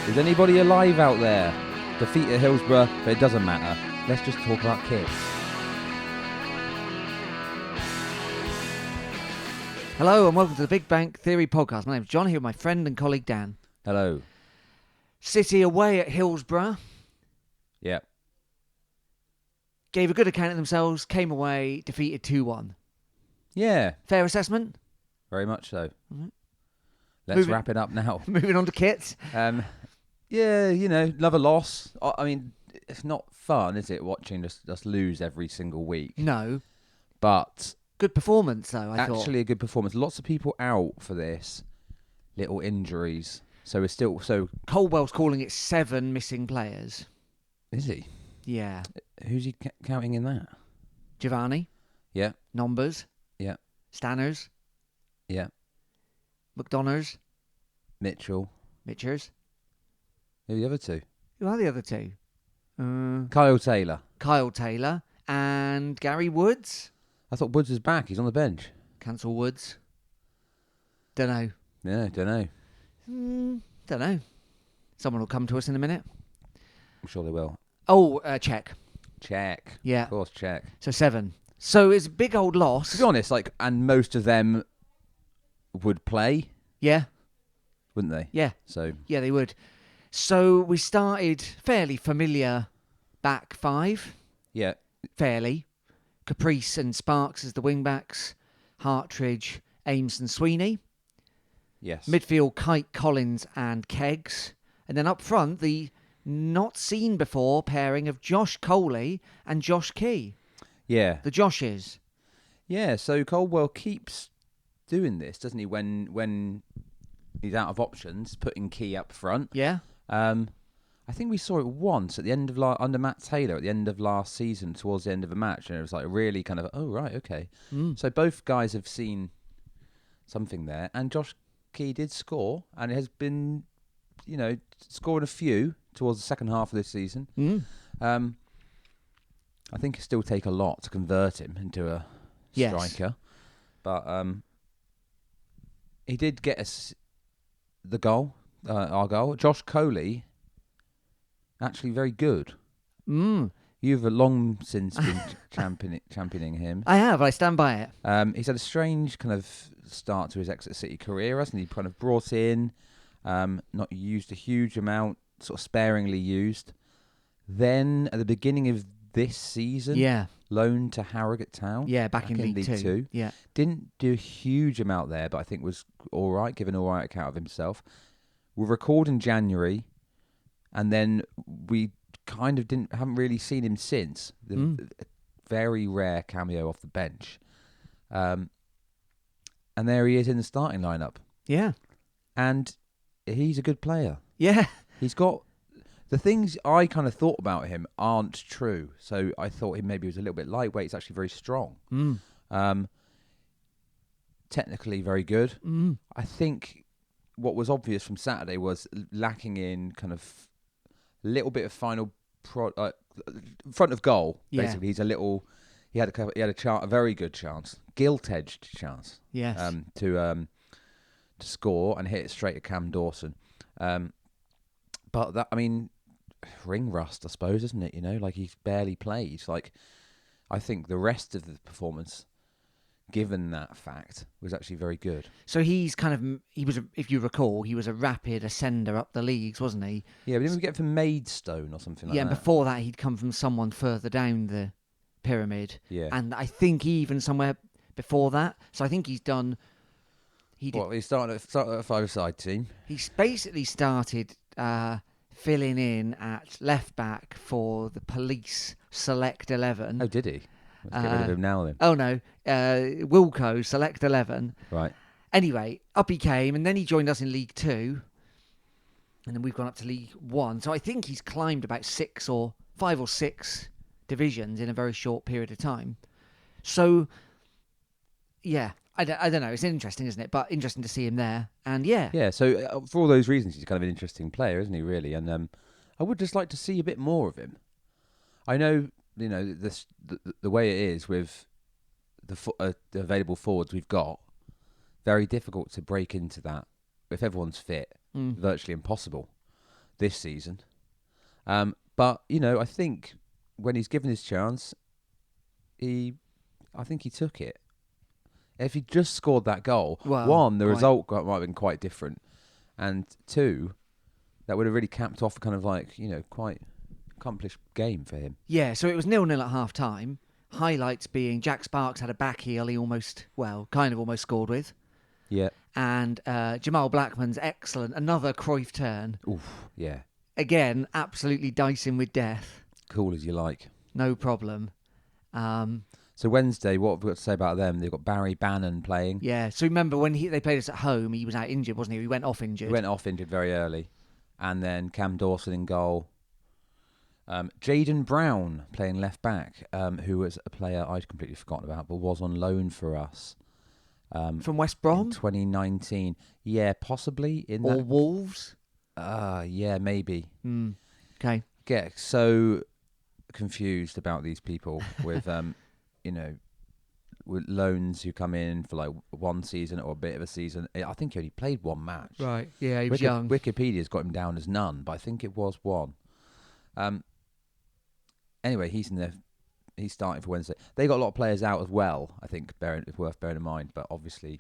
Is anybody alive out there? Defeat at Hillsborough, but it doesn't matter. Let's just talk about kits. Hello and welcome to the Big Bank Theory podcast. My name's John, here with my friend and colleague Dan. Hello. City away at Hillsborough. Yep. Gave a good account of themselves, came away, defeated 2-1. Yeah. Fair assessment? Very much so. Mm-hmm. Let's wrap it up now. Moving on to kits. Yeah, you know, another loss. I mean, it's not fun, is it, watching us lose every single week? No. But Good performance, though, I thought. actually a good performance. Lots of people out for this. Little injuries. So we're still... Colwell's calling it 7 missing players. Is he? Yeah. Who's he counting in that? Giovanni. Yeah. Nombers. Yeah. Stanners. Yeah. McDonough's. Mitchell. Mitchers. Who are the other two? Who are the other two? Kyle Taylor. Kyle Taylor and Gary Woods. I thought Woods was back. He's on the bench. Cancel Woods. Don't know. Yeah, don't know. Don't know. Someone will come to us in a minute. I'm sure they will. Oh, check. Check. Yeah. Of course, check. So 7. So it's a big old loss. To be honest, and most of them would play, Yeah. wouldn't they? Yeah. So Yeah, they would. So we started fairly familiar back 5. yeah, Fairly. Caprice and Sparks as the wing-backs. Hartridge, Ames and Sweeney. yes, Midfield, Kite, Collins and Keggs. And then up front, the not seen before pairing of Josh Coley and Josh Key. yeah, The Joshes. yeah. So Coldwell keeps doing this, doesn't he? When he's out of options, putting Key up front. Yeah. I think we saw it once at the end of under Matt Taylor at the end of last season, towards the end of a match, and it was like really kind of okay. So both guys have seen something there, and Josh Key did score, and it has been, scoring a few towards the second half of this season. I think it still take a lot to convert him into a striker, but he did get us the goal, our goal. Josh Coley. Actually, very good. You've long since been championing him. I have. I stand by it. He's had a strange kind of start to his Exeter City career, hasn't he? Kind of brought in, not used a huge amount, sort of sparingly used. Then at the beginning of this season, loaned to Harrogate Town. Yeah, back in League Two. Yeah, didn't do a huge amount there, but I think was all right, given an all right account of himself. We'll record in January. And then we kind of haven't really seen him since. The very rare cameo off the bench. And there he is in the starting lineup. Yeah. And he's a good player. Yeah. He's got... The things I kind of thought about him aren't true. So I thought maybe he was a little bit lightweight. He's actually very strong. Technically very good. I think what was obvious from Saturday was lacking in kind of... little bit of final front of goal. Basically, he's a little. He had a very good chance, gilt-edged chance. Yes. To score and hit it straight at Cam Dawson. But that, I mean, ring rust, I suppose, isn't it? Like he's barely played. Like, I think the rest of the performance, given that fact, was actually very good. So he was, if you recall, he was a rapid ascender up the leagues, wasn't he? Yeah, but didn't we get from Maidstone or something like that? Yeah, and before that he'd come from someone further down the pyramid. Yeah. And I think even somewhere before that. So I think he's done... He started at a 5-side team. He's basically started filling in at left-back for the Police Select 11. Oh, did he? Let's get rid of him now then. Oh, no. Wilco, Select 11. Right. Anyway, up he came, and then he joined us in League 2. And then we've gone up to League 1. So I think he's climbed about 5 or 6 divisions in a very short period of time. So, yeah, I don't know. It's interesting, isn't it? But interesting to see him there. And yeah. Yeah, so for all those reasons, he's kind of an interesting player, isn't he, really? And I would just like to see a bit more of him. I know... the way it is with the available forwards we've got, very difficult to break into that. If everyone's fit, virtually impossible. this season. But I think when he's given his chance, I think he took it. If he just scored that goal, Well, one, the quite. result might have been quite different, and two, that would have really capped off a kind of like quite accomplished game for him. Yeah, so it was 0-0 at half time. Highlights being Jack Sparks had a back heel he almost scored with. Yeah. And Jamal Blackman's excellent, another Cruyff turn. Oof. Yeah. Again, absolutely dicing with death. Cool as you like. No problem. So Wednesday, what have we got to say about them? They've got Barry Bannon playing. Yeah, so remember when they played us at home, he was out injured, wasn't he? He went off injured. He went off injured very early. And then Cam Dawson in goal. Jaden Brown playing left back, who was a player I'd completely forgotten about, but was on loan for us. From West Brom? In 2019. Yeah, possibly. Or Wolves? Yeah, maybe. Okay. Get so confused about these people with, with loans who come in for like one season or a bit of a season. I think he only played one match. Right. Yeah, he was young. Wikipedia's got him down as none, but I think it was one. Anyway, he's in there. He's starting for Wednesday. They got a lot of players out as well. I think it's worth bearing in mind. But obviously,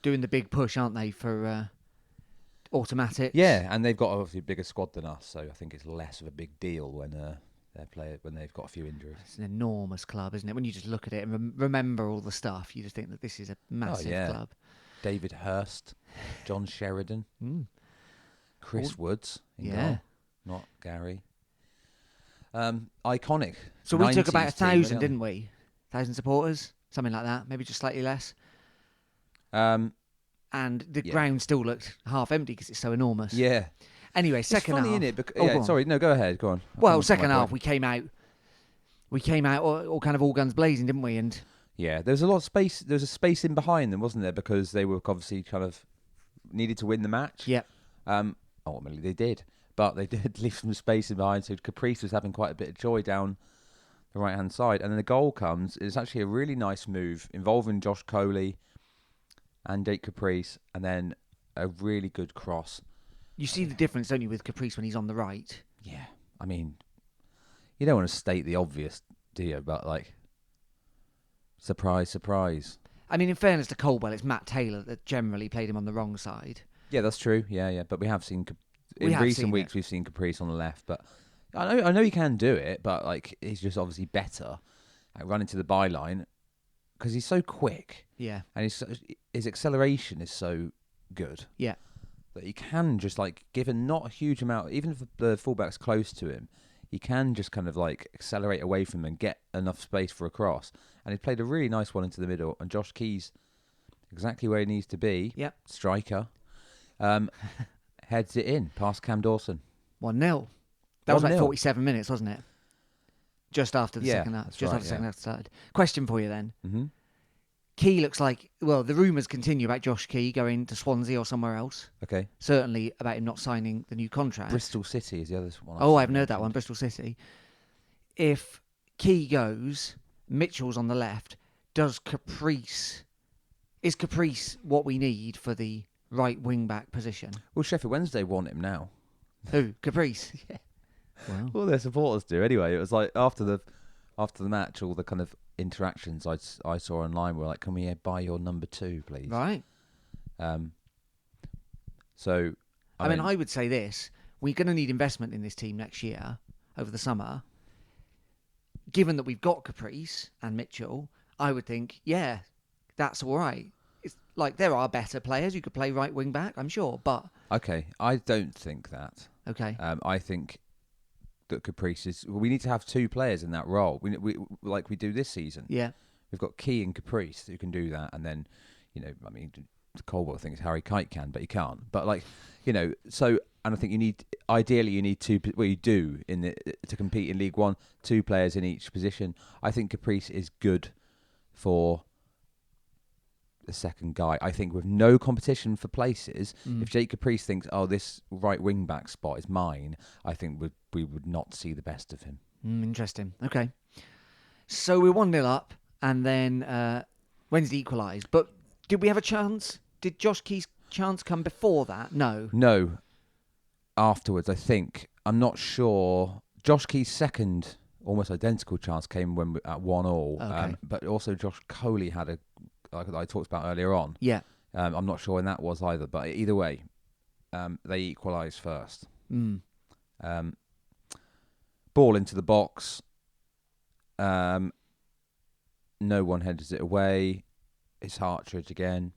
doing the big push, aren't they, for automatics? Yeah, and they've got obviously a bigger squad than us, so I think it's less of a big deal when they've got a few injuries. It's an enormous club, isn't it? When you just look at it and remember all the stuff, you just think that this is a massive club. David Hurst, John Sheridan, Chris Woods, goal, not Gary. Iconic. So we took about 1,000, team, didn't we? 1,000 supporters, something like that. Maybe just slightly less. And the ground still looked half empty because it's so enormous. Yeah. Anyway, second half. It's funny, isn't it? Sorry, no, go ahead. Go on. Well, second half we came out all kind of all guns blazing, didn't we? And yeah, there was a lot of space. There was a space in behind them, wasn't there? Because they were obviously kind of needed to win the match. Yeah. Ultimately, they did. But they did leave some space in behind, so Caprice was having quite a bit of joy down the right-hand side. And then the goal comes. It's actually a really nice move involving Josh Coley and Jake Caprice, and then a really good cross. You see the difference, don't you, with Caprice when he's on the right? Yeah. I mean, you don't want to state the obvious, do you? But, like, surprise, surprise. I mean, in fairness to Colwell, it's Matt Taylor that generally played him on the wrong side. Yeah, that's true. Yeah. But we have seen... In recent weeks, we've seen Caprice on the left, but I know he can do it, but like he's just obviously better at running to the byline because he's so quick. Yeah, and his acceleration is so good. Yeah, that he can just like, given not a huge amount, even if the fullback's close to him, he can just kind of like accelerate away from him and get enough space for a cross. And he played a really nice one into the middle, and Josh Keys, exactly where he needs to be. Yeah, striker. Heads it in past Cam Dawson. 1-0. That was like 47 minutes, wasn't it? Just after the second half. After the second half started. Question for you then. Mm-hmm. Key looks like, well, the rumours continue about Josh Key going to Swansea or somewhere else. Okay. Certainly about him not signing the new contract. Bristol City is the other one. I haven't heard that one. Bristol City. If Key goes, Mitchell's on the left. Is Caprice what we need for the right wing back position? Well, Sheffield Wednesday want him now. Who? Caprice? Yeah. Well, their supporters do anyway. It was like after the match, all the kind of interactions I saw online were like, "Can we buy your number 2, please?" Right. So, I mean, I would say this: we're going to need investment in this team next year over the summer. Given that we've got Caprice and Mitchell, I would think, yeah, that's all right. It's like there are better players who could play right wing back, I'm sure, but okay, I don't think that. Okay, I think that Caprice is. We need to have 2 players in that role. We like we do this season. Yeah, we've got Key and Caprice who can do that, and then I mean, the Colwell thing is Harry Kite can, but he can't. But like, so. And I think ideally you need 2. Well, you do to compete in League One, 2 players in each position. I think Caprice is good for the second guy. I think with no competition for places, if Jake Caprice thinks, "Oh, this right wing back spot is mine," I think we would not see the best of him. Interesting. Okay, so we're 1-0 up, and then Wednesday equalised. But did we have a chance? Did Josh Key's chance come before that? No. afterwards, I think. I'm not sure. Josh Key's second, almost identical chance came when at 1-1. Okay. But also Josh Coley had like I talked about earlier on. Yeah. I'm not sure when that was either. But either way, they equalised first. Mm. Ball into the box. No one headers it away. It's Hartridge again.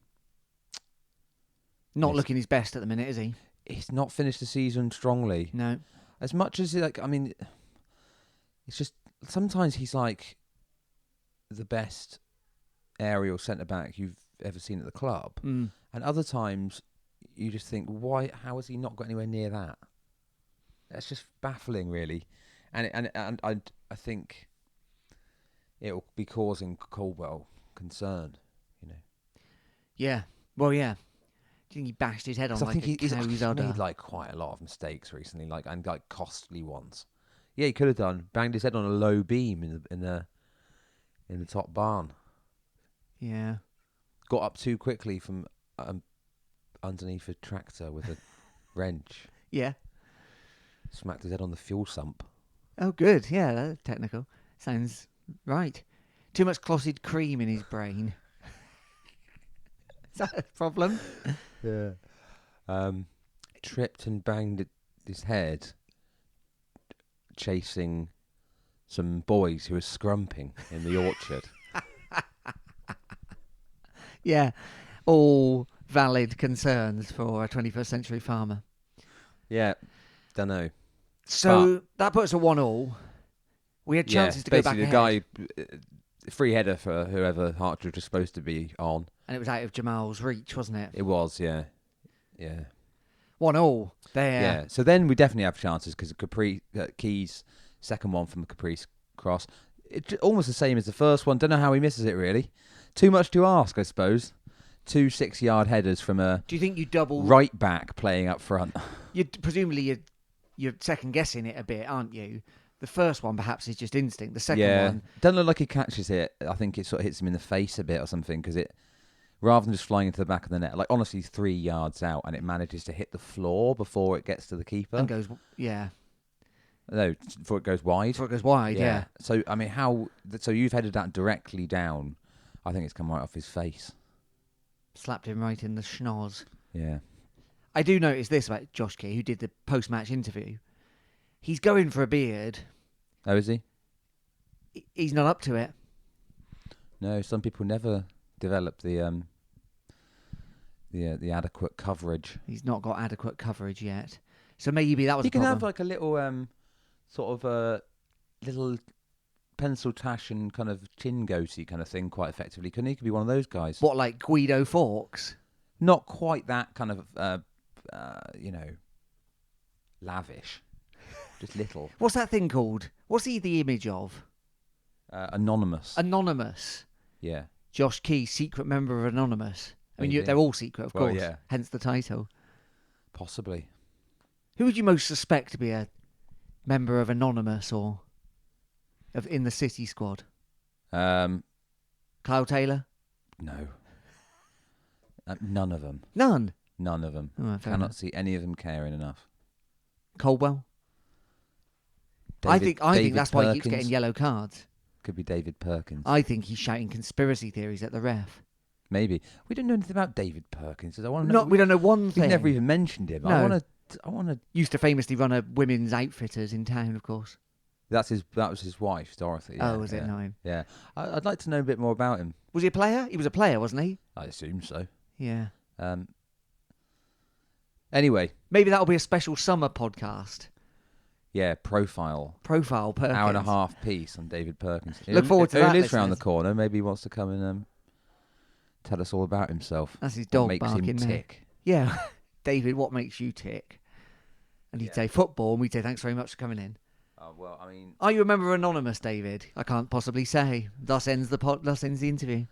Not looking his best at the minute, is he? He's not finished the season strongly. No. As much as it's just sometimes he's like the best aerial centre back you've ever seen at the club, Mm. and other times you just think, why? How has he not got anywhere near that? That's just baffling, really, and I think it will be causing Caldwell concern. Yeah. Well, yeah. Do you think he bashed his head on like a cow's He's udder? made like quite a lot of mistakes recently, and costly ones. Yeah, he could have done. Banged his head on a low beam in the top barn. Yeah. Got up too quickly from underneath a tractor with a wrench. Yeah. Smacked his head on the fuel sump. Oh, good. Yeah, that's technical. Sounds right. Too much clotted cream in his brain. Is that a problem? Yeah. Tripped and banged his head chasing some boys who were scrumping in the orchard. Yeah. All valid concerns for a 21st century farmer. Yeah. Don't know. So that puts a 1-1. We had chances to go back basically ahead. the guy, free header for whoever Hartridge was supposed to be on. And it was out of Jamal's reach, wasn't it? It was, yeah. 1-1 there. Yeah, so then we definitely have chances because Keys, second one from the Caprice cross. It's almost the same as the first one. Don't know how he misses it, really. Too much to ask, I suppose. 2 6-yard headers from a Do you think you double... right back playing up front. Presumably you're second-guessing it a bit, aren't you? The first one perhaps is just instinct. The second one... Doesn't look like he catches it. I think it sort of hits him in the face a bit or something because it... Rather than just flying into the back of the net, like honestly 3 yards out, and it manages to hit the floor before it gets to the keeper. And goes, yeah. No, before it goes wide. Before it goes wide, yeah. So, I mean, so you've headed that directly down. I think it's come right off his face. Slapped him right in the schnoz. Yeah. I do notice this about Josh Key, who did the post-match interview. He's going for a beard. Oh, is he? He's not up to it. No, some people never develop the adequate coverage. He's not got adequate coverage yet. So maybe that was He a can problem. have like a little sort of a little pencil tash and kind of chin goatee kind of thing quite effectively. Couldn't he? Could be one of those guys. What, like Guido Fawkes? Not quite that kind of lavish. Just little. What's that thing called? What's he the image of? Anonymous. Anonymous. Yeah. Josh Key, secret member of Anonymous. I mean, Maybe. they're all secret, of Well, course. yeah. Hence the title. Possibly. Who would you most suspect to be a member of Anonymous or in the City squad? Cloud Taylor? No. None of them. None. None of them. Oh, fair Cannot enough. see any of them caring enough. Caldwell? I think David that's why he keeps Perkins. getting yellow cards. Could be David Perkins. I think he's shouting conspiracy theories at the ref. Maybe. We don't know anything about David Perkins. I want to know. We don't know one We've thing. never even mentioned him. No. I want to. Used to famously run a women's outfitters in town, of course. That was his wife, Dorothy. Yeah, Was it? No. Yeah. I'd like to know a bit more about him. Was he a player? He was a player, wasn't he? I assume so. Yeah. Anyway. Maybe that'll be a special summer podcast. Yeah, profile Perkins. hour and a half piece on David Perkins. Look forward to that. that, He lives round the listeners. corner. Maybe he wants to come and tell us all about himself. That's his What dog makes barking him there. tick. Yeah. David, what makes you tick? And he'd say football, and we'd say thanks very much for coming in. Oh, well, I mean... Are you a member of Anonymous, David? I can't possibly say. Thus ends the interview.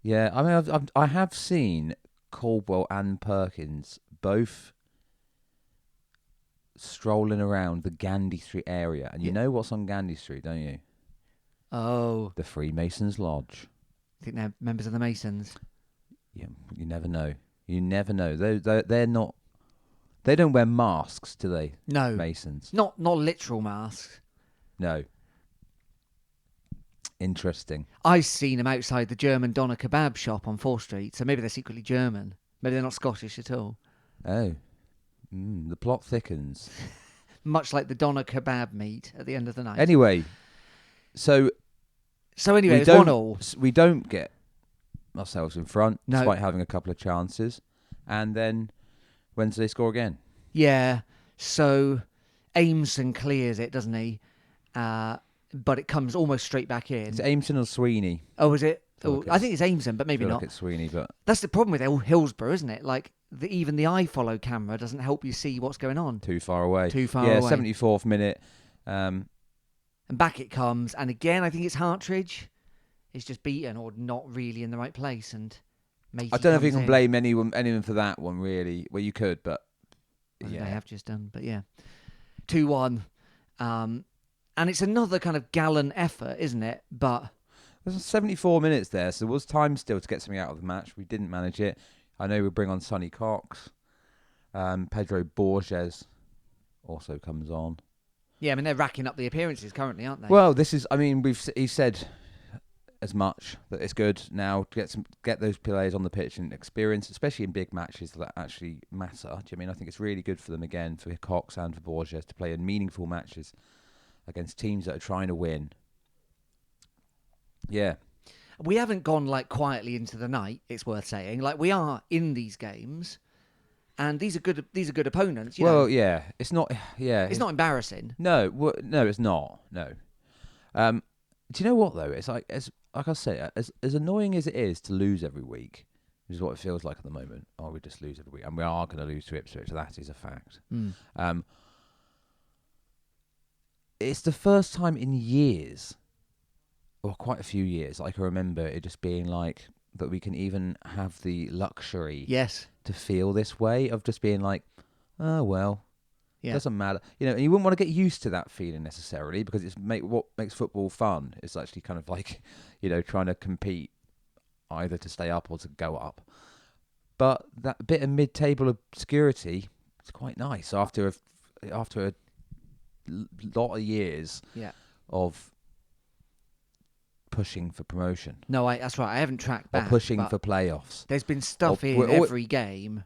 Yeah, I mean, I have seen Caldwell and Perkins both strolling around the Gandy Street area. And you know what's on Gandy Street, don't you? Oh. The Freemasons Lodge. I think they're members of the Masons. Yeah, you never know. You never know. They're not They don't wear masks, do they? No. Masons. Not literal masks. No. Interesting. I've seen them outside the German doner kebab shop on 4th Street, so maybe they're secretly German. Maybe they're not Scottish at all. Oh. The plot thickens. Much like the doner kebab meat at the end of the night. Anyway, so anyway, it's 1-1. We don't get ourselves in front, No. despite having a couple of chances. And then, when do they score again? Yeah, so Aimson clears it, doesn't he? But it comes almost straight back in. Is it Aimson or Sweeney? Oh, is it? Feel like I think it's Aimson, but maybe I feel not. like it's Sweeney, but That's the problem with Hillsborough, isn't it? Like, even the iFollow camera doesn't help you see what's going on. too far away. Too far yeah, away. 74th minute. And back it comes. And again, I think it's Hartridge. It's just beaten or not really in the right place. And Matey I don't know if you comes can in. blame anyone for that one, really. Well, you could, but I think yeah. they have just done, but yeah. 2-1. And it's another kind of gallant effort, isn't it? But There's 74 minutes there, so there was time still to get something out of the match. We didn't manage it. I know we bring on Sonny Cox. Pedro Borges also comes on. yeah, I mean, they're racking up the appearances currently, aren't they? Well, this is, I mean, he said as much that it's good now to get those players on the pitch and experience, especially in big matches that actually matter. Do you mean? I think it's really good for them again, for Cox and for Borges, to play in meaningful matches against teams that are trying to win. Yeah. We haven't gone like quietly into the night, it's worth saying. Like, we are in these games, and these are good opponents. You know? Yeah, it's not. Yeah, It's not embarrassing. No, no, it's not. No. Do you know what though? It's like I say, as annoying as it is to lose every week, which is what it feels like at the moment. Oh, we just lose every week, and we are going to lose to Ipswich. That is a fact. It's the first time in years, or quite a few years, I can remember it just being like that we can even have the luxury Yes. to feel this way of just being like, oh well, Yeah. doesn't matter, and you wouldn't want to get used to that feeling necessarily, because it's what makes football fun. It's actually kind of like, trying to compete either to stay up or to go up. But that bit of mid-table obscurity is quite nice after a lot of years Yeah. of pushing for promotion. No, that's right. I haven't tracked Or back. pushing but for playoffs. There's been stuff in every game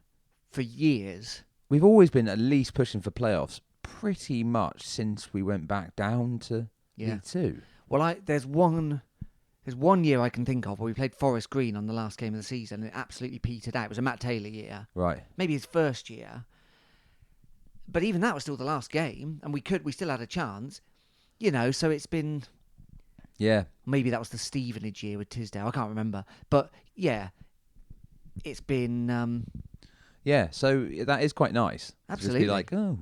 for years. We've always been at least pushing for playoffs pretty much since we went back down to League Two. Well, there's one year I can think of where we played Forest Green on the last game of the season, and it absolutely petered out. It was a Matt Taylor year. Right. Maybe his first year. But even that was still the last game, and we still had a chance. So it's been... Yeah. Maybe that was the Stevenage year with Tisdale. I can't remember. But, yeah, it's been... Yeah, so that is quite nice. Absolutely. To just be like,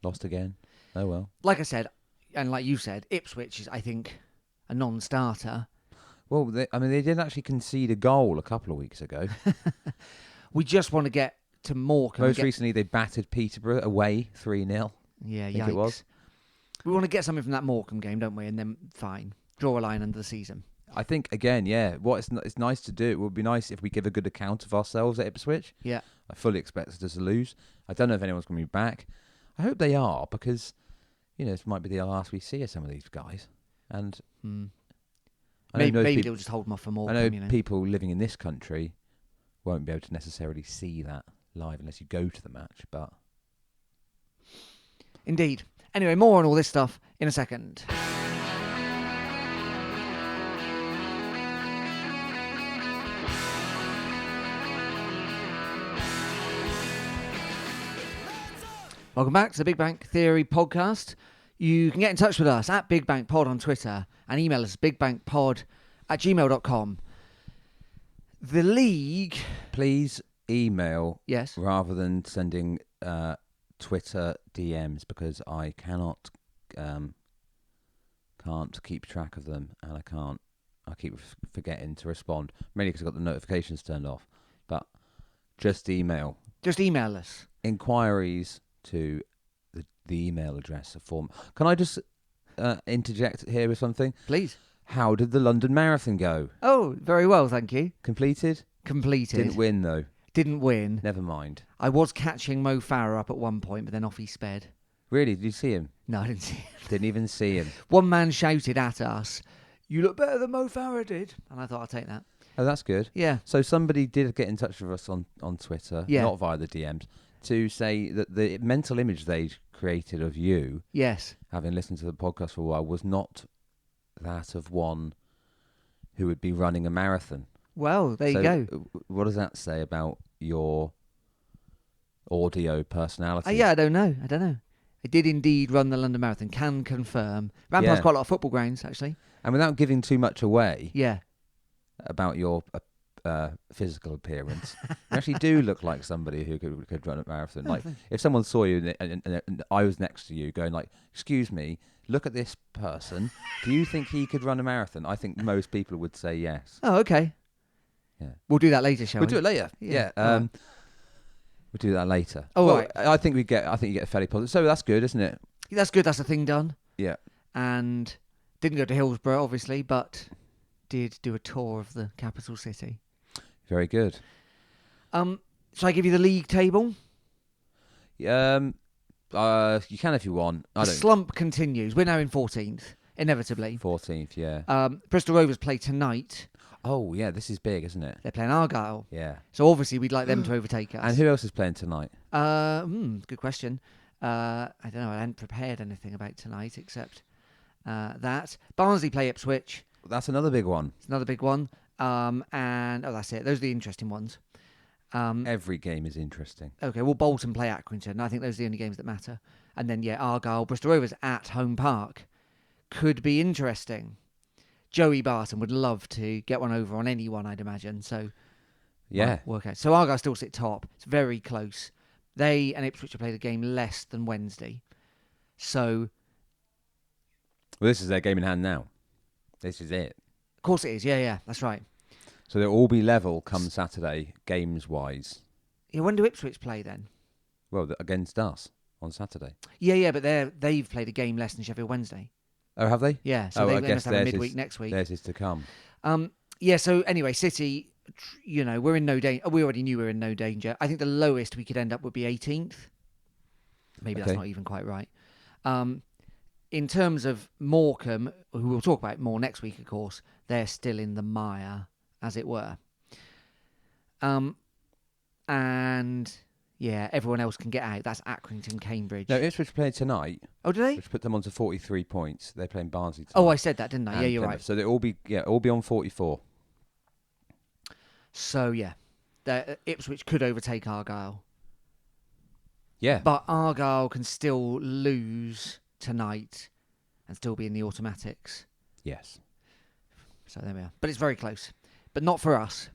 lost again. Oh, well. Like I said, and like you said, Ipswich is, I think, a non-starter. Well, they didn't actually concede a goal a couple of weeks ago. We just want to get to Morecambe. Most recently, they battered Peterborough away 3-0. Yeah, I think yikes. it was. We want to get something from that Morecambe game, don't we? And then, fine, draw a line under the season. I think, again, yeah, it's nice to do. It would be nice if we give a good account of ourselves at Ipswich. Yeah. I fully expect us to lose. I don't know if anyone's going to be back. I hope they are, because, this might be the last we see of some of these guys. And Maybe they'll just hold them off for Morecambe. I know people living in this country won't be able to necessarily see that live unless you go to the match, but... Indeed. Anyway, more on all this stuff in a second. Welcome back to the Big Bank Theory podcast. You can get in touch with us at Big Bank Pod on Twitter and email us bigbankpod@gmail.com. The league... Please email Yes. rather than sending Twitter DMs, because I can't keep track of them, and I keep forgetting to respond, mainly because I've got the notifications turned off. But just email. Just email us. Inquiries to the email address form. Can I just interject here with something? Please. How did the London Marathon go? Oh, very well, thank you. Completed? Completed. Didn't win, though. Didn't win. Never mind. I was catching Mo Farah up at one point, but then off he sped. Really? Did you see him? No, I didn't see him. Didn't even see him. One man shouted at us, "You look better than Mo Farah did." And I thought, I'll take that. Oh, that's good. Yeah. So somebody did get in touch with us on Twitter, Yeah. not via the DMs, to say that the mental image they created of you, Yes. having listened to the podcast for a while, was not that of one who would be running a marathon. Well, there you go. What does that say about your audio personality? Yeah, I don't know. I did indeed run the London Marathon. Can confirm. Ran past quite a lot of football grounds, actually. And without giving too much away Yeah. about your physical appearance, you actually do look like somebody who could run a marathon. Like if someone saw you and I was next to you going like, "Excuse me, look at this person. Do you think he could run a marathon?" I think most people would say yes. Oh, okay. Yeah. We'll do that later, shall we? We'll do it later. Yeah. Right. We'll do that later. Oh, well, right. I think you get a fairly positive. So that's good, isn't it? That's good. That's a thing done. Yeah. And didn't go to Hillsborough, obviously, but did do a tour of the capital city. Very good. Shall I give you the league table? You can if you want. The slump continues. We're now in 14th, inevitably. 14th, yeah. Bristol Rovers play tonight. Oh, yeah, this is big, isn't it? They're playing Argyle. Yeah. So obviously we'd like them to overtake us. And who else is playing tonight? Good question. I don't know. I hadn't prepared anything about tonight except that. Barnsley play Ipswich. That's another big one. It's another big one. That's it. Those are the interesting ones. Every game is interesting. Okay, well, Bolton play Accrington. I think those are the only games that matter. And then, Argyle, Bristol Rovers at home park. Could be interesting. Joey Barton would love to get one over on anyone, I'd imagine. So, yeah. Work out. So Argyle still sit top. It's very close. They and Ipswich have played a game less than Wednesday. So, well, this is their game in hand now. This is it. Of course it is. Yeah, that's right. So they'll all be level come Saturday, games-wise. Yeah, when do Ipswich play then? Well, against us on Saturday. Yeah, but they've played a game less than Sheffield Wednesday. Oh, have they? Yeah, so I they guess must have a midweek next week. Theirs is to come. Yeah, so anyway, City, we're in no danger. We already knew we were in no danger. I think the lowest we could end up would be 18th. Maybe that's not even quite right. In terms of Morecambe, who we'll talk about more next week, of course, they're still in the mire, as it were. And yeah, everyone else can get out. That's Accrington, Cambridge. No, Ipswich play tonight. Oh, do they? Which put them on to 43 points. They're playing Barnsley tonight. Oh, I said that, didn't I? Yeah, you're Plymouth. right. So they'll all be on 44. So yeah, Ipswich could overtake Argyle. Yeah. But Argyle can still lose tonight and still be in the automatics. Yes. So there we are. But it's very close. But not for us.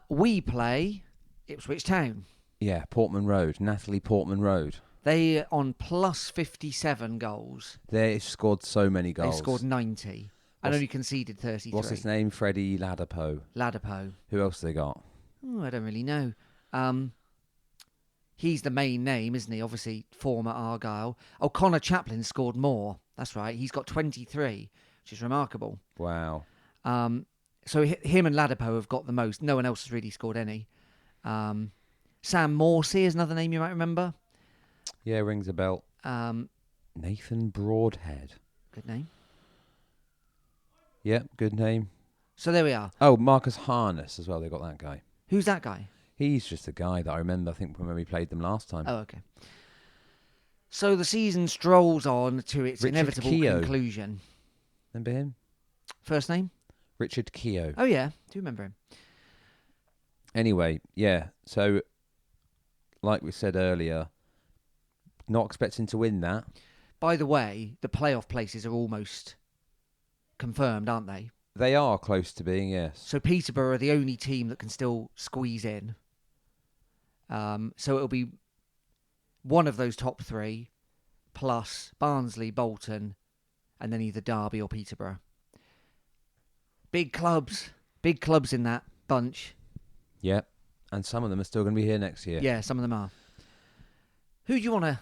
We play Ipswich Town. Yeah, Portman Road. Natalie Portman Road. They on plus 57 goals. They've scored so many goals. They scored 90 and only conceded 33. What's his name? Freddie Ladapo. Who else have they got? Oh, I don't really know. He's the main name, isn't he? Obviously, former Argyle. Oh, Connor Chaplin scored more. That's right. He's got 23, which is remarkable. Wow. So him and Ladapo have got the most. No one else has really scored any. Sam Morsey is another name you might remember. Yeah, rings a bell. Nathan Broadhead. Good name. Yeah, good name. So there we are. Oh, Marcus Harness as well. They got that guy. Who's that guy? He's just a guy that I remember, I think, when we played them last time. Oh, okay. So the season strolls on to its Richard inevitable Keogh. conclusion. Remember him? First name? Richard Keogh. Oh, yeah. Do you remember him? Anyway, yeah. So, like we said earlier, not expecting to win that. By the way, the playoff places are almost confirmed, aren't they? They are close to being, yes. So Peterborough are the only team that can still squeeze in. So it'll be one of those top three, plus Barnsley, Bolton, and then either Derby or Peterborough. Big clubs in that bunch. Yep. And some of them are still going to be here next year. Yeah, some of them are. Who do you want to...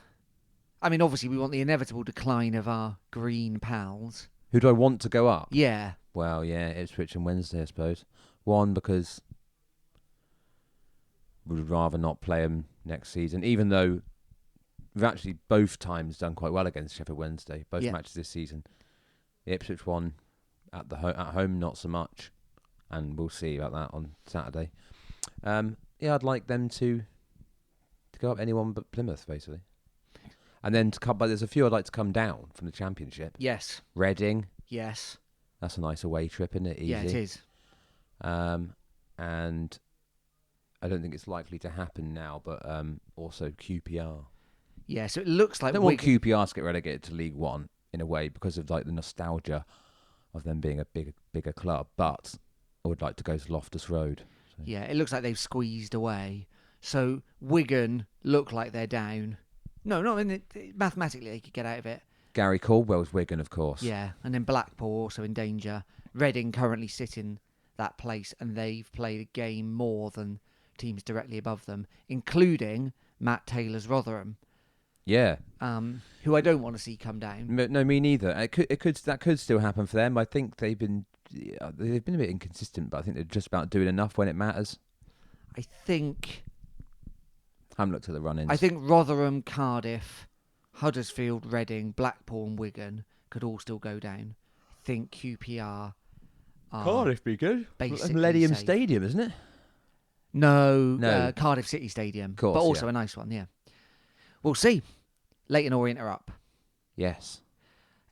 I mean, obviously, we want the inevitable decline of our green pals. Who do I want to go up? Yeah. Well, yeah, Ipswich and Wednesday, I suppose. One, because would rather not play them next season, even though we've actually both times done quite well against Sheffield Wednesday. Both matches this season. The Ipswich one at home, not so much, and we'll see about that on Saturday. I'd like them to go up anyone but Plymouth, basically. And then but there's a few I'd like to come down from the Championship. Yes. Reading. Yes. That's a nice away trip, isn't it? Easy. Yeah, it is. And I don't think it's likely to happen now, but also QPR. Yeah, so it looks like... I don't want QPR to get relegated to League One in a way because of like the nostalgia of them being a bigger club, but I would like to go to Loftus Road. So. Yeah, it looks like they've squeezed away. So Wigan look like they're down. No, mathematically they could get out of it. Gary Caldwell's Wigan, of course. Yeah, and then Blackpool also in danger. Reading currently sit in that place, and they've played a game more than teams directly above them, including Matt Taylor's Rotherham. Yeah. Who I don't want to see come down. No, me neither. That could still happen for them. I think they've been a bit inconsistent, but I think they're just about doing enough when it matters. I haven't looked at the run-ins. I think Rotherham, Cardiff, Huddersfield, Reading, Blackpool and Wigan could all still go down. I think QPR are Cardiff be good. Basically safe. Stadium, isn't it? No. Cardiff City Stadium. Course, but also a nice one, yeah. We'll see. Leyton Orient are up. Yes.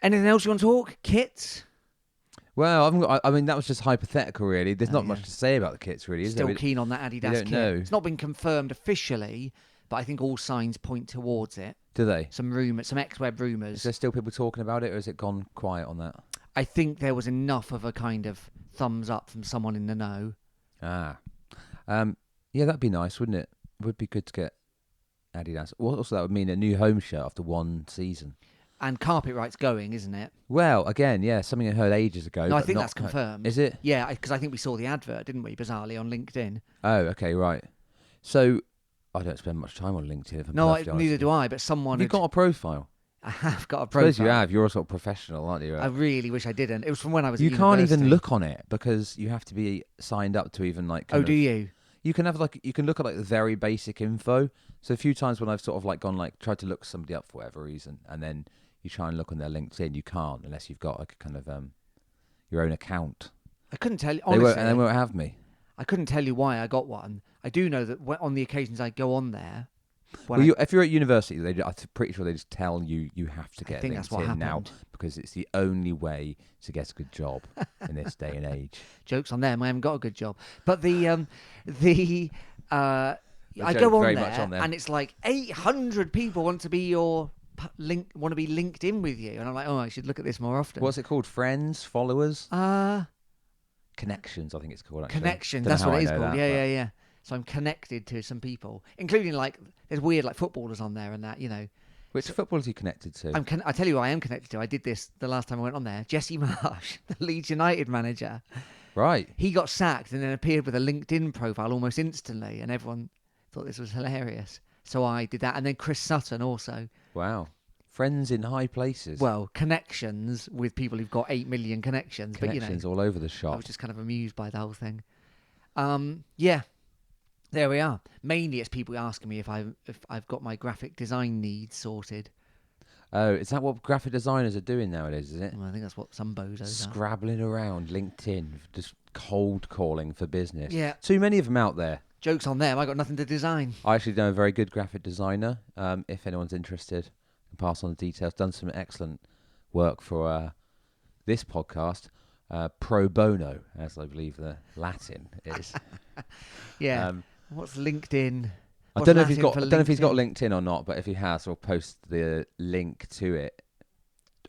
Anything else you want to talk? Kits? Well, that was just hypothetical, really. There's not much to say about the kits, really, is there? Still keen on that Adidas kit. Know. It's not been confirmed officially, but I think all signs point towards it. Do they? Some rumours, some ex-web rumours. Is there still people talking about it, or has it gone quiet on that? I think there was enough of a kind of thumbs up from someone in the know. Yeah, that'd be nice, wouldn't it? It would be good to get Adidas. Also, that would mean a new home shirt after one season. And carpet rights going, isn't it? Well, again, yeah, something I heard ages ago. No, I think that's confirmed. Is it? Yeah, because I think we saw the advert, didn't we, bizarrely, on LinkedIn. Oh, okay, right. So, I don't spend much time on LinkedIn, if I'm No, perfectly honest. neither do I, but someone You've got a profile. I have got a profile. I suppose you have. You're a sort of professional, aren't you? I really wish I didn't. It was from when I was at You university. can't even look on it because you have to be signed up to even like... do you? You can have you can look at like the very basic info. So a few times when I've sort of like gone tried to look somebody up for whatever reason, and then you try and look on their LinkedIn, you can't unless you've got like a kind of your own account. I couldn't tell you honestly. They won't have me. I couldn't tell you why I got one. I do know that on the occasions I go on there. If you're at university, I'm pretty sure they just tell you have to get I think LinkedIn that's what now because it's the only way to get a good job in this day and age. Jokes on them. I haven't got a good job, but I go on there, and it's like 800 people want to be linked in with you, and I'm like, I should look at this more often. What's it called? Friends, followers, connections. I think it's called. Actually. Connections. That's what it is called. Yeah. So I'm connected to some people, including there's weird footballers on there and that, you know. Which footballers are you connected to? I tell you who I am connected to. I did this the last time I went on there. Jesse Marsh, the Leeds United manager. Right. He got sacked and then appeared with a LinkedIn profile almost instantly, and everyone thought this was hilarious. So I did that, and then Chris Sutton also. Wow. Friends in high places. Well, connections with people who've got 8 million connections. Connections all over the shop. I was just kind of amused by the whole thing. Yeah. There we are. Mainly it's people asking me if I've got my graphic design needs sorted. Oh, is that what graphic designers are doing nowadays, is it? Well, I think that's what some bozos are. Scrabbling around LinkedIn, just cold calling for business. Yeah. Too many of them out there. Joke's on them. I got nothing to design. I actually know a very good graphic designer. If anyone's interested, I can pass on the details. Done some excellent work for this podcast. Pro bono, as I believe the Latin is. Yeah. What's LinkedIn? I don't know if he's got LinkedIn or not, but if he has, we'll post the link to it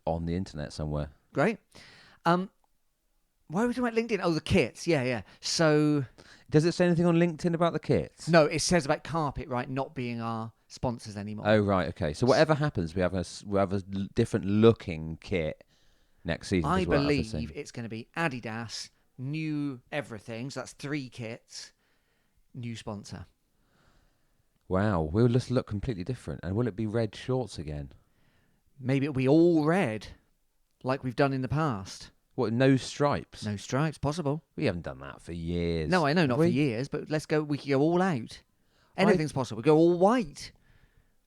on the internet somewhere. Great. Why are we talking about LinkedIn? Oh, the kits. Yeah. So, does it say anything on LinkedIn about the kits? No, it says about Carpet Right not being our sponsors anymore. Oh, right. Okay. So whatever happens, we have a different looking kit next season. I believe it's going to be Adidas, new everything. So that's 3 kits, new sponsor. Wow, we'll just look completely different. And will it be red shorts again? Maybe it'll be all red, like we've done in the past. What, no stripes? No stripes, possible. We haven't done that for years. No, I know, not for years, but let's go. We could go all out. Anything's possible. Go all white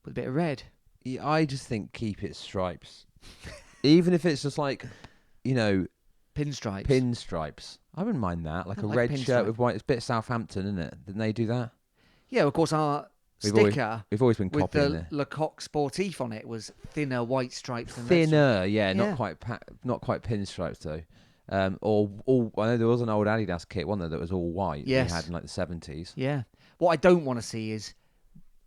with a bit of red. Yeah, I just think keep it stripes. Even if it's just like, Pinstripes. pinstripes. I wouldn't mind that. Like I a like red pinstripe. shirt with white. It's a bit Southampton, isn't it? Didn't they do that? Yeah, of course, our We've sticker We've always been with copying the it. Lecoq Sportif on it was thinner white stripes than red Thinner, yeah, Yeah. not quite pinstripes though. Or all. I know there was an old Adidas kit, wasn't there, that was all white. Yes. We had in like the 70s. Yeah. What I don't want to see is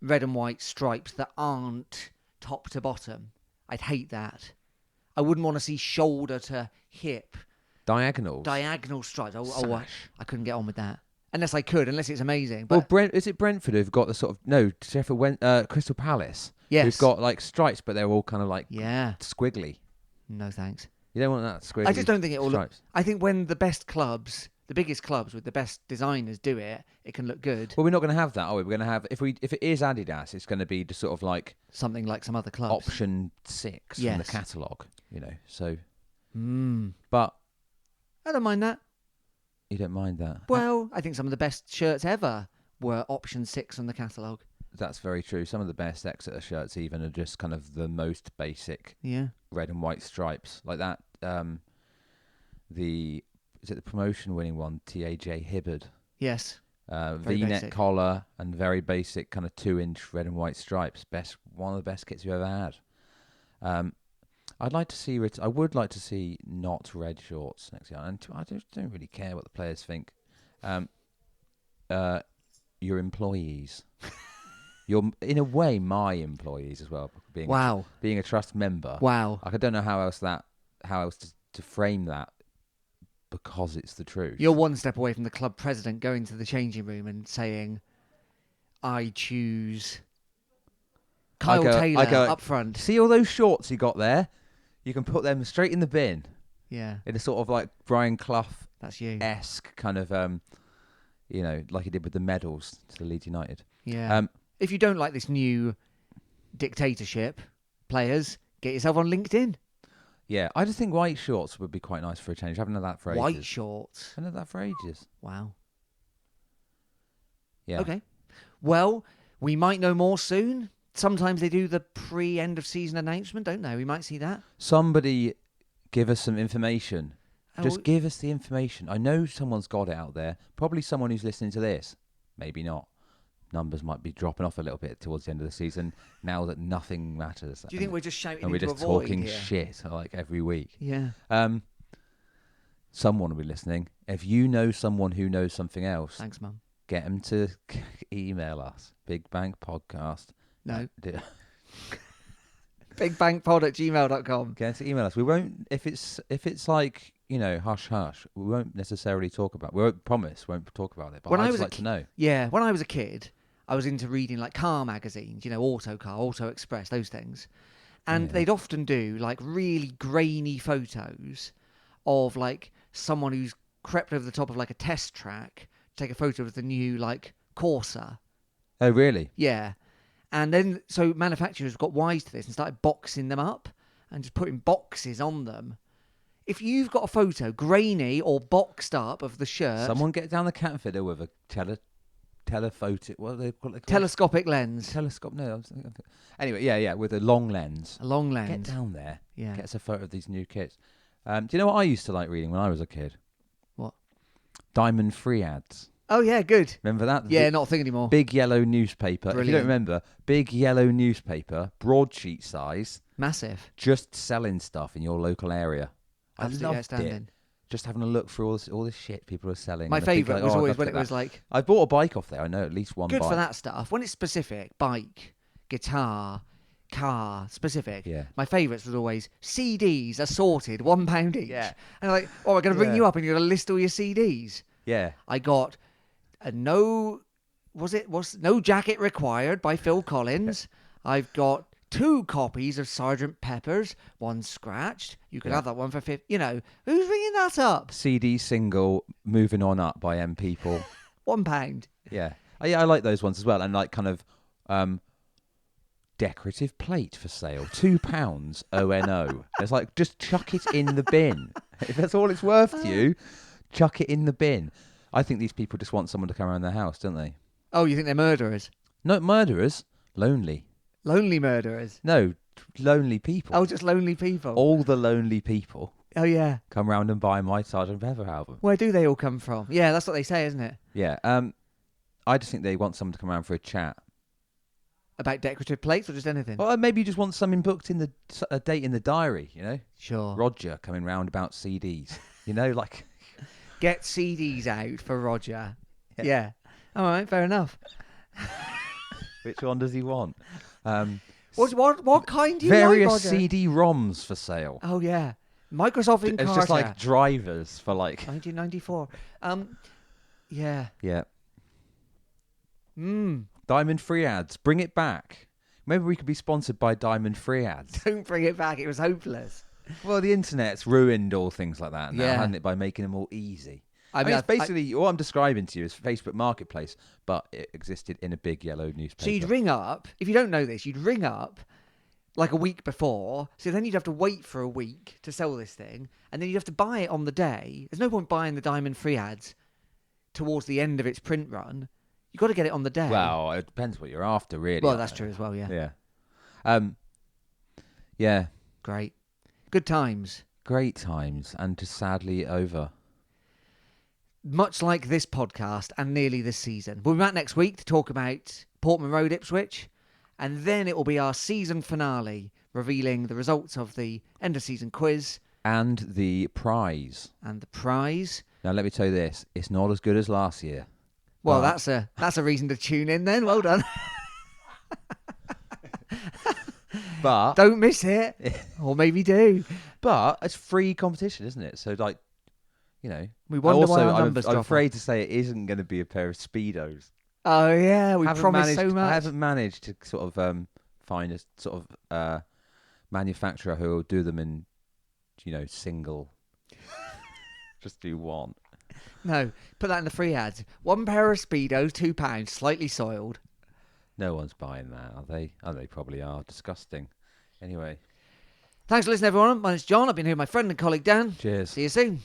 red and white stripes that aren't top to bottom. I'd hate that. I wouldn't want to see shoulder to hip Diagonals. diagonal stripes. Sash. I couldn't get on with that. Unless it's amazing. Well, But is it Brentford who've got the sort of Sheffield Crystal Palace? yes. Who've got like stripes, but they're all kind of like Yeah. squiggly. No thanks. You don't want that squiggly. I just don't think it will look. stripes. I think when the best clubs, the biggest clubs with the best designers do it, it can look good. Well, we're not going to have that, are we? We're going to have if it is Adidas, it's going to be just sort of like Something like some other clubs. option 6 from Yes. the catalogue, So, Mm. but I don't mind that. you don't mind that. Well, I think some of the best shirts ever were option 6 on the catalogue. That's very true. Some of the best Exeter shirts even are just kind of the most basic Yeah. red and white stripes like that. Is it the promotion winning one? TAJ Hibbard. Yes. Very V-neck basic. collar and very basic kind of 2-inch red and white stripes. One of the best kits we've ever had. I would like to see not red shorts next year. And I just don't really care what the players think. Your employees. You're in a way my employees as well. Wow. Being a trust member. Wow. Like, I don't know how else to frame that, because it's the truth. You're one step away from the club president going to the changing room and saying, I choose Kyle Taylor up front. See all those shorts you got there? You can put them straight in the bin. Yeah, In a sort of like Brian that's you. Clough-esque kind of, like he did with the medals to Leeds United. Yeah. If you don't like this new dictatorship, players, get yourself on LinkedIn. Yeah, I just think white shorts would be quite nice for a change. I haven't had that for ages. White shorts. I haven't had that for ages. Wow. Yeah. Okay. Well, we might know more soon. Sometimes they do the pre-end of season announcement, don't they? We might see that. Somebody give us some information. Oh, Just give us the information. I know someone's got it out there. Probably someone who's listening to this. Maybe not. Numbers might be dropping off a little bit towards the end of the season now that nothing matters. Do you think we're just shouting and we're into just a void talking here? shit like every week? Yeah. Someone will be listening. If you know someone who knows something else, Thanks, Mum. get them to email us. Big Bang Podcast. No. Get BigBangPod@gmail.com. them to email us. We won't if it's like, hush hush. We won't necessarily talk about. We won't promise. We won't talk about it. But When I I'd was just a like to know. Yeah, when I was a kid, I was into reading like car magazines, Autocar, Auto Express, those things. And Yeah. they'd often do like really grainy photos of like someone who's crept over the top of like a test track to take a photo of the new like Corsa. Oh, really? Yeah. And then so manufacturers got wise to this and started boxing them up and just putting boxes on them. If you've got a photo grainy or boxed up of the shirt, Someone get down the cat fiddle with a telephoto. What are they called? telescopic lens, Telescope. No. Anyway, yeah, with a long lens. a long Get lens. down there. Yeah. Get us a photo of these new kits. Do you know what I used to like reading when I was a kid? What? Diamond Free ads. Oh yeah, good. Remember that? Yeah, not a thing anymore. Big yellow newspaper. If you Brilliant. don't remember, big yellow newspaper, broadsheet size, Massive. just selling stuff in your local area. I Absolutely loved outstanding. it. Just having a look through all this shit people are selling. My and I think, favourite like, was I'd always love to when get it was that. like I bought a bike off there. I know at least one good bike. for that stuff. When it's specific, bike, guitar, car, specific. Yeah. My favourites was always CDs assorted, £1 each. Yeah. And like, we're going to ring Yeah. you up and you're going to list all your CDs. Yeah. I got a no jacket required by Phil Collins. I've got 2 copies of Sergeant Pepper's, one scratched. You can Yeah. have that one for who's ringing that up? CD single Moving On Up by M People. £1. Yeah. I like those ones as well. And like kind of decorative plate for sale. £2 ONO. It's like, just chuck it in the bin. If that's all it's worth to you, chuck it in the bin. I think these people just want someone to come around their house, don't they? Oh, you think they're murderers? No, murderers. Lonely. Lonely murderers. No, lonely people. Oh, just lonely people. All the lonely people Oh, yeah. come round and buy my Sgt. Pepper album. Where do they all come from? Yeah, that's what they say, isn't it? Yeah. I just think they want someone to come around for a chat. About decorative plates or just anything? Well, maybe you just want something booked in a date in the diary, you know? Sure. Roger coming round about CDs. You know, like... Get CDs out for Roger. Yeah. All right, fair enough. Which one does he want? What kind do you various like, Roger? CD-ROMs for sale. Oh, yeah. Microsoft Encarta. It's just like drivers for like... 1994. Yeah. Yeah. Mm. Diamond Free Ads. Bring it back. Maybe we could be sponsored by Diamond Free Ads. Don't bring it back. It was hopeless. Well, the internet's ruined all things like that now, Yeah. hasn't it, by making them all easy. I mean, it's basically, all I'm describing to you is Facebook Marketplace, but it existed in a big yellow newspaper. So you'd ring up, if you don't know this, you'd ring up like a week before, so then you'd have to wait for a week to sell this thing, and then you'd have to buy it on the day. There's no point buying the Diamond Free Ads towards the end of its print run. You've got to get it on the day. Well, it depends what you're after, really. Well, that's true as well, yeah. Yeah. Yeah. Great. Good times. Great times, and just sadly over. Much like this podcast and nearly this season. We'll be back next week to talk about Portman Road, Ipswich, and then it will be our season finale, revealing the results of the end of season quiz. And the prize. And the prize. Now, let me tell you this. It's not as good as last year. Well, but... that's a reason to tune in then. Well done. But don't miss it. Or maybe do. But it's free competition, isn't it? So, like, you know. We wonder why our numbers I'm drop afraid to say it isn't going to be a pair of Speedos. Oh, yeah. We promised so much. I haven't managed to sort of find a sort of manufacturer who will do them in, you know, single. Just do one. No, put that in the free ads. One pair of Speedos, £2, slightly soiled. No one's buying that, are they? Oh, they probably are. Disgusting. Anyway. Thanks for listening, everyone. My name's John. I've been here with my friend and colleague Dan. Cheers. See you soon.